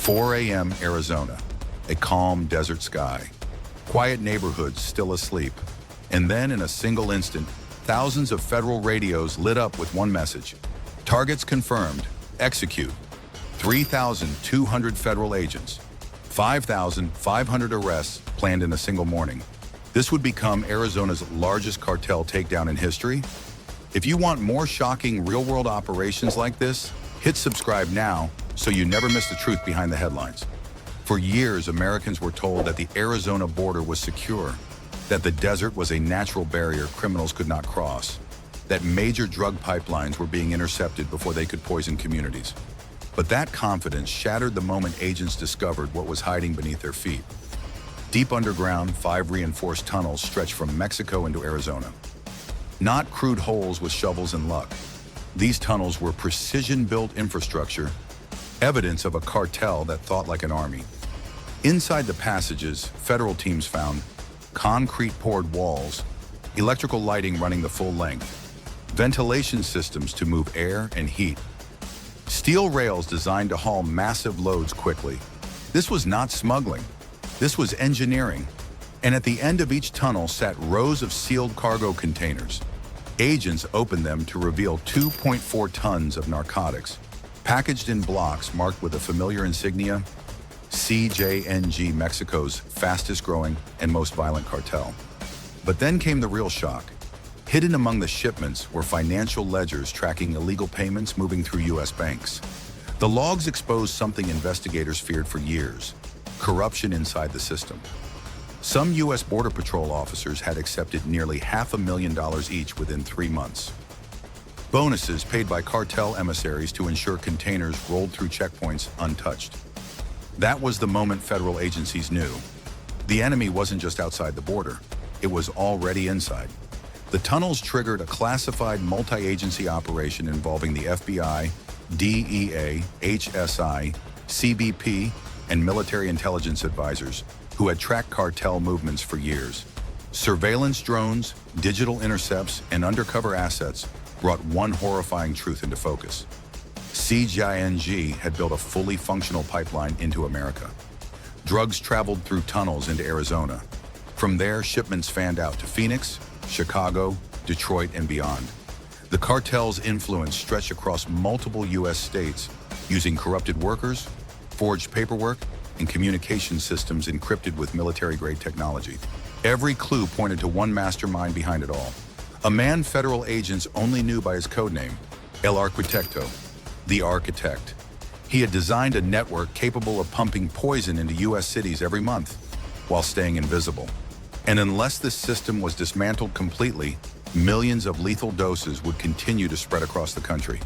4 a.m. Arizona, a calm desert sky, quiet neighborhoods still asleep, and then in a single instant, thousands of federal radios lit up with one message. Targets confirmed, execute. 3,200 federal agents, 5,500 arrests planned in a single morning. This would become Arizona's largest cartel takedown in history. If you want more shocking real-world operations like this, hit subscribe now so you never miss the truth behind the headlines. For years, Americans were told that the Arizona border was secure, that the desert was a natural barrier criminals could not cross, that major drug pipelines were being intercepted before they could poison communities. But that confidence shattered the moment agents discovered what was hiding beneath their feet. Deep underground, 5 reinforced tunnels stretched from Mexico into Arizona. Not crude holes with shovels and luck. These tunnels were precision-built infrastructure, evidence of a cartel that thought like an army. Inside the passages, federal teams found concrete-poured walls, electrical lighting running the full length, ventilation systems to move air and heat, steel rails designed to haul massive loads quickly. This was not smuggling. This was engineering. And at the end of each tunnel sat rows of sealed cargo containers. Agents opened them to reveal 2.4 tons of narcotics, packaged in blocks marked with a familiar insignia, CJNG, Mexico's fastest growing and most violent cartel. But then came the real shock. Hidden among the shipments were financial ledgers tracking illegal payments moving through U.S. banks. The logs exposed something investigators feared for years: corruption inside the system. Some U.S. Border Patrol officers had accepted nearly $500,000 each within 3 months. Bonuses paid by cartel emissaries to ensure containers rolled through checkpoints untouched. That was the moment federal agencies knew. The enemy wasn't just outside the border, it was already inside. The tunnels triggered a classified multi-agency operation involving the FBI, DEA, HSI, CBP, and military intelligence advisors who had tracked cartel movements for years. Surveillance drones, digital intercepts, and undercover assets brought one horrifying truth into focus. CJNG had built a fully functional pipeline into America. Drugs traveled through tunnels into Arizona. From there, shipments fanned out to Phoenix, Chicago, Detroit, and beyond. The cartel's influence stretched across multiple U.S. states, using corrupted workers, forged paperwork, and communication systems encrypted with military-grade technology. Every clue pointed to one mastermind behind it all. A man federal agents only knew by his codename, El Arquitecto, the Architect. He had designed a network capable of pumping poison into U.S. cities every month, while staying invisible. And unless this system was dismantled completely, millions of lethal doses would continue to spread across the country.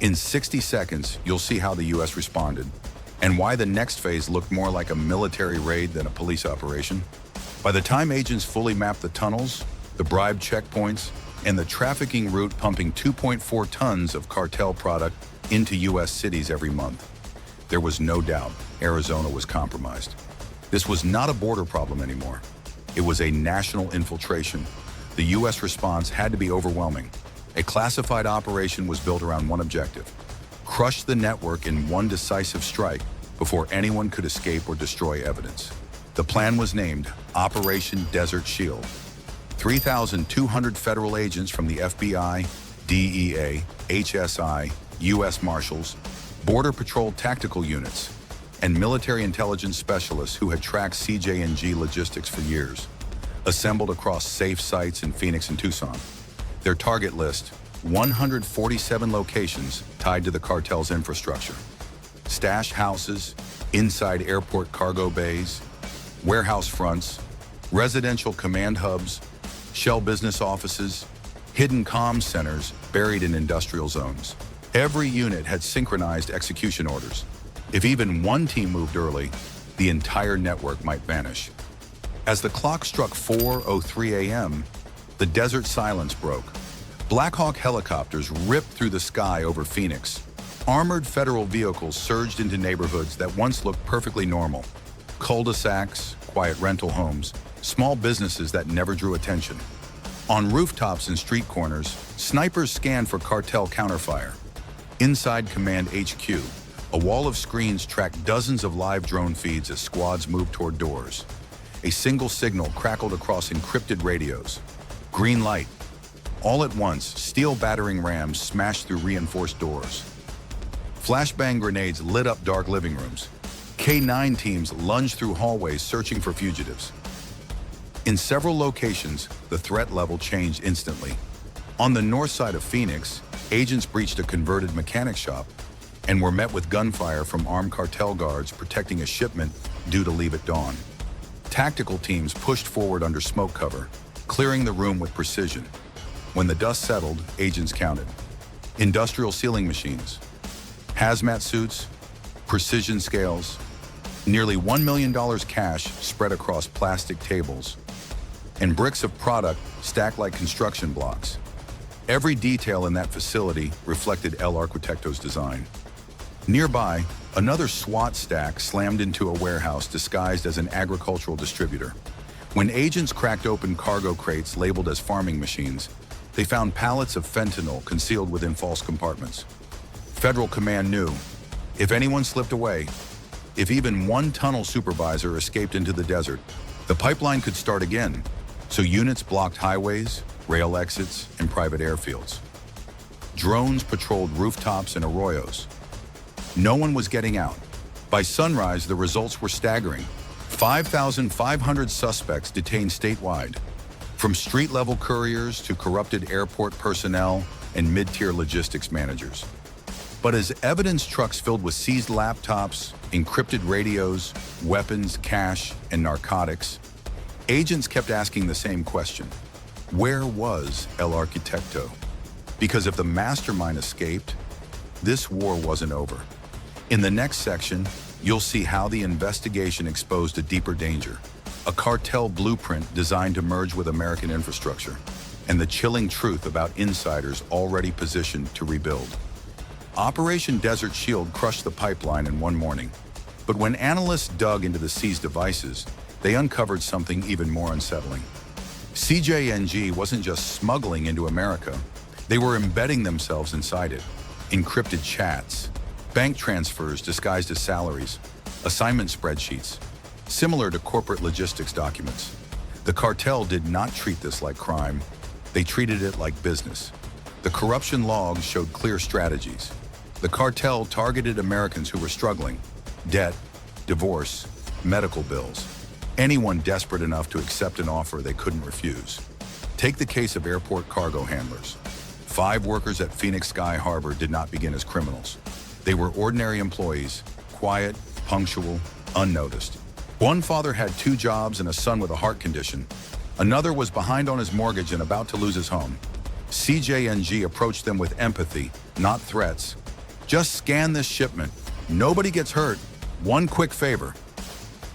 In 60 seconds, you'll see how the U.S. responded, and why the next phase looked more like a military raid than a police operation. By the time agents fully mapped the tunnels, the bribe checkpoints, and the trafficking route pumping 2.4 tons of cartel product into U.S. cities every month, there was no doubt Arizona was compromised. This was not a border problem anymore. It was a national infiltration. The U.S. response had to be overwhelming. A classified operation was built around one objective: crush the network in one decisive strike before anyone could escape or destroy evidence. The plan was named Operation Desert Shield. 3,200 federal agents from the FBI, DEA, HSI, U.S. Marshals, Border Patrol tactical units, and military intelligence specialists who had tracked CJNG logistics for years, assembled across safe sites in Phoenix and Tucson. Their target list: 147 locations tied to the cartel's infrastructure. Stash houses, inside airport cargo bays, warehouse fronts, residential command hubs, shell business offices, hidden comm centers buried in industrial zones. Every unit had synchronized execution orders. If even one team moved early, the entire network might vanish. As the clock struck 4:03 a.m., the desert silence broke. Black Hawk helicopters ripped through the sky over Phoenix. Armored federal vehicles surged into neighborhoods that once looked perfectly normal. Cul-de-sacs, quiet rental homes, small businesses that never drew attention. On rooftops and street corners, snipers scanned for cartel counterfire. Inside Command HQ, A wall of screens tracked dozens of live drone feeds as squads moved toward doors. A single signal crackled across encrypted radios. Green light. All at once, steel battering rams smashed through reinforced doors. Flashbang grenades lit up dark living rooms. K-9 teams lunged through hallways searching for fugitives. In several locations, the threat level changed instantly. On the north side of Phoenix, agents breached a converted mechanic shop and were met with gunfire from armed cartel guards protecting a shipment due to leave at dawn. Tactical teams pushed forward under smoke cover, clearing the room with precision. When the dust settled, agents counted. Industrial sealing machines, hazmat suits, precision scales, nearly $1 million cash spread across plastic tables, and bricks of product stacked like construction blocks. Every detail in that facility reflected El Arquitecto's design. Nearby, another SWAT stack slammed into a warehouse disguised as an agricultural distributor. When agents cracked open cargo crates labeled as farming machines, they found pallets of fentanyl concealed within false compartments. Federal command knew, if anyone slipped away, if even one tunnel supervisor escaped into the desert, the pipeline could start again. So units blocked highways, rail exits, and private airfields. Drones patrolled rooftops and arroyos. No one was getting out. By sunrise, the results were staggering. 5,500 suspects detained statewide, from street-level couriers to corrupted airport personnel and mid-tier logistics managers. But as evidence trucks filled with seized laptops, encrypted radios, weapons, cash, and narcotics, agents kept asking the same question: where was El Arquitecto? Because if the mastermind escaped, this war wasn't over. In the next section, you'll see how the investigation exposed a deeper danger, a cartel blueprint designed to merge with American infrastructure, and the chilling truth about insiders already positioned to rebuild. Operation Desert Shield crushed the pipeline in one morning, but when analysts dug into the seized devices, they uncovered something even more unsettling. CJNG wasn't just smuggling into America, they were embedding themselves inside it. Encrypted chats, bank transfers disguised as salaries, assignment spreadsheets, similar to corporate logistics documents. The cartel did not treat this like crime, they treated it like business. The corruption logs showed clear strategies. The cartel targeted Americans who were struggling: debt, divorce, medical bills. Anyone desperate enough to accept an offer they couldn't refuse. Take the case of airport cargo handlers. 5 workers at Phoenix Sky Harbor did not begin as criminals. They were ordinary employees, quiet, punctual, unnoticed. One father had 2 jobs and a son with a heart condition. Another was behind on his mortgage and about to lose his home. CJNG approached them with empathy, not threats. Just scan this shipment. Nobody gets hurt. One quick favor.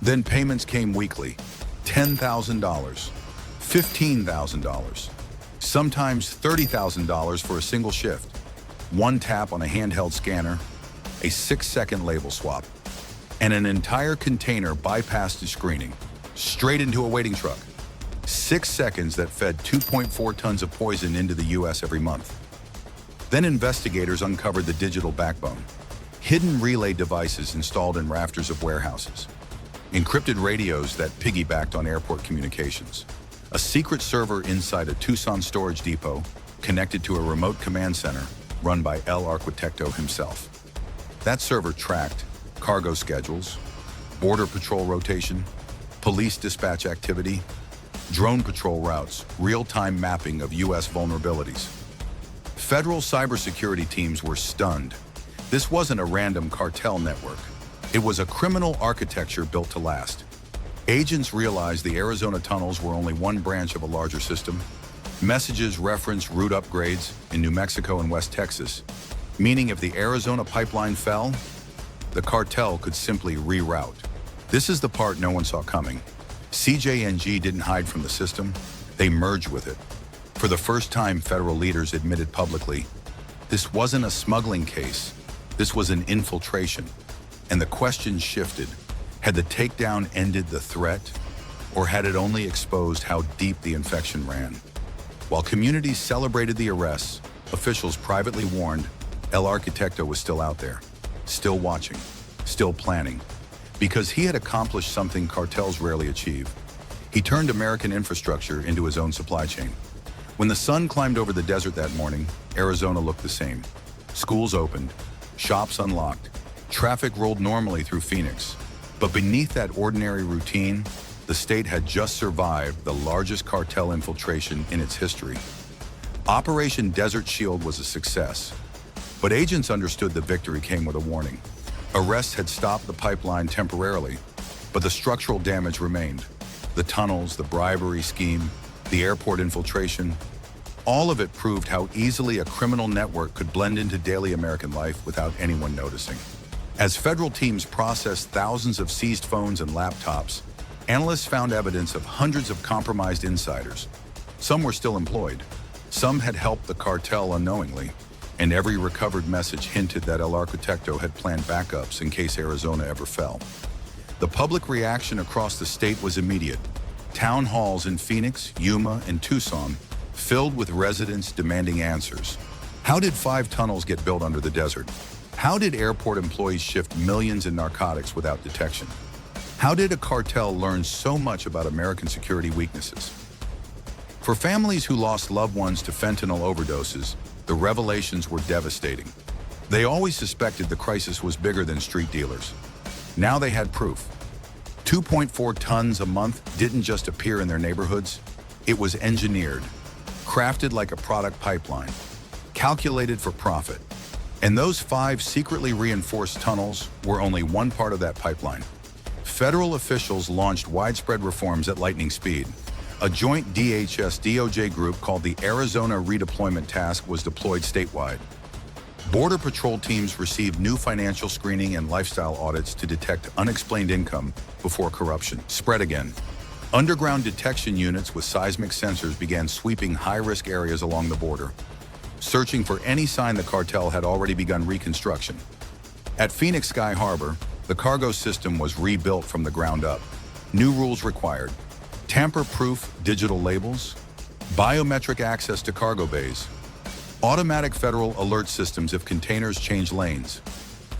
Then payments came weekly. $10,000, $15,000, sometimes $30,000 for a single shift. One tap on a handheld scanner, a 6-second label swap, and an entire container bypassed the screening, straight into a waiting truck. 6 seconds that fed 2.4 tons of poison into the US every month. Then investigators uncovered the digital backbone, hidden relay devices installed in rafters of warehouses, encrypted radios that piggybacked on airport communications, a secret server inside a Tucson storage depot connected to a remote command center run by El Arquitecto himself. That server tracked cargo schedules, border patrol rotation, police dispatch activity, drone patrol routes, real-time mapping of US vulnerabilities. Federal cybersecurity teams were stunned. This wasn't a random cartel network. It was a criminal architecture built to last. Agents realized the Arizona tunnels were only one branch of a larger system. Messages referenced route upgrades in New Mexico and West Texas, meaning if the Arizona pipeline fell, the cartel could simply reroute. This is the part no one saw coming. CJNG didn't hide from the system, they merged with it. For the first time, federal leaders admitted publicly, this wasn't a smuggling case, this was an infiltration. And the question shifted. Had the takedown ended the threat, or had it only exposed how deep the infection ran? While communities celebrated the arrests, officials privately warned El Arquitecto was still out there. still watching, still planning, because he had accomplished something cartels rarely achieve. He turned American infrastructure into his own supply chain. When the sun climbed over the desert that morning, Arizona looked the same. Schools opened, shops unlocked, traffic rolled normally through Phoenix. But beneath that ordinary routine, the state had just survived the largest cartel infiltration in its history. Operation Desert Shield was a success, but agents understood the victory came with a warning. Arrests had stopped the pipeline temporarily, but the structural damage remained. The tunnels, the bribery scheme, the airport infiltration, all of it proved how easily a criminal network could blend into daily American life without anyone noticing. As federal teams processed thousands of seized phones and laptops, analysts found evidence of hundreds of compromised insiders. Some were still employed. Some had helped the cartel unknowingly, and every recovered message hinted that El Arquitecto had planned backups in case Arizona ever fell. The public reaction across the state was immediate. Town halls in Phoenix, Yuma, and Tucson filled with residents demanding answers. How did 5 tunnels get built under the desert? How did airport employees shift millions in narcotics without detection? How did a cartel learn so much about American security weaknesses? For families who lost loved ones to fentanyl overdoses, the revelations were devastating. They always suspected the crisis was bigger than street dealers. Now they had proof. 2.4 tons a month didn't just appear in their neighborhoods. It was engineered, crafted like a product pipeline, calculated for profit. And those 5 secretly reinforced tunnels were only one part of that pipeline. Federal officials launched widespread reforms at lightning speed. A joint DHS-DOJ group called the Arizona Redeployment Task was deployed statewide. Border Patrol teams received new financial screening and lifestyle audits to detect unexplained income before corruption spread again. Underground detection units with seismic sensors began sweeping high-risk areas along the border, searching for any sign the cartel had already begun reconstruction. At Phoenix Sky Harbor, the cargo system was rebuilt from the ground up. New rules required tamper-proof digital labels, biometric access to cargo bays, automatic federal alert systems if containers change lanes.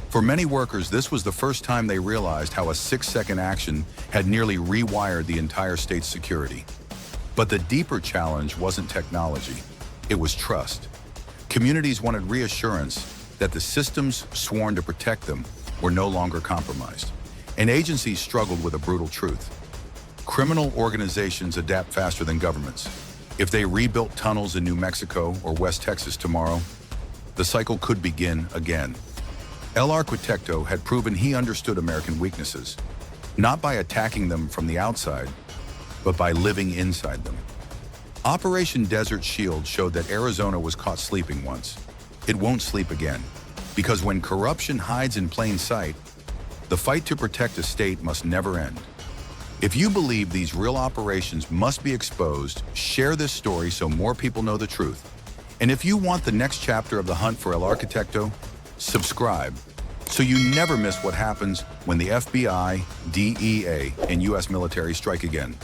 For many workers, this was the first time they realized how a 6-second action had nearly rewired the entire state's security. But the deeper challenge wasn't technology, it was trust. Communities wanted reassurance that the systems sworn to protect them were no longer compromised. And agencies struggled with a brutal truth. Criminal organizations adapt faster than governments. If they rebuilt tunnels in New Mexico or West Texas tomorrow, the cycle could begin again. El Arquitecto had proven he understood American weaknesses, not by attacking them from the outside, but by living inside them. Operation Desert Shield showed that Arizona was caught sleeping once. It won't sleep again, because when corruption hides in plain sight, the fight to protect a state must never end. If you believe these real operations must be exposed, share this story so more people know the truth. And if you want the next chapter of the hunt for El Arquitecto, subscribe so you never miss what happens when the FBI, DEA, and U.S. military strike again.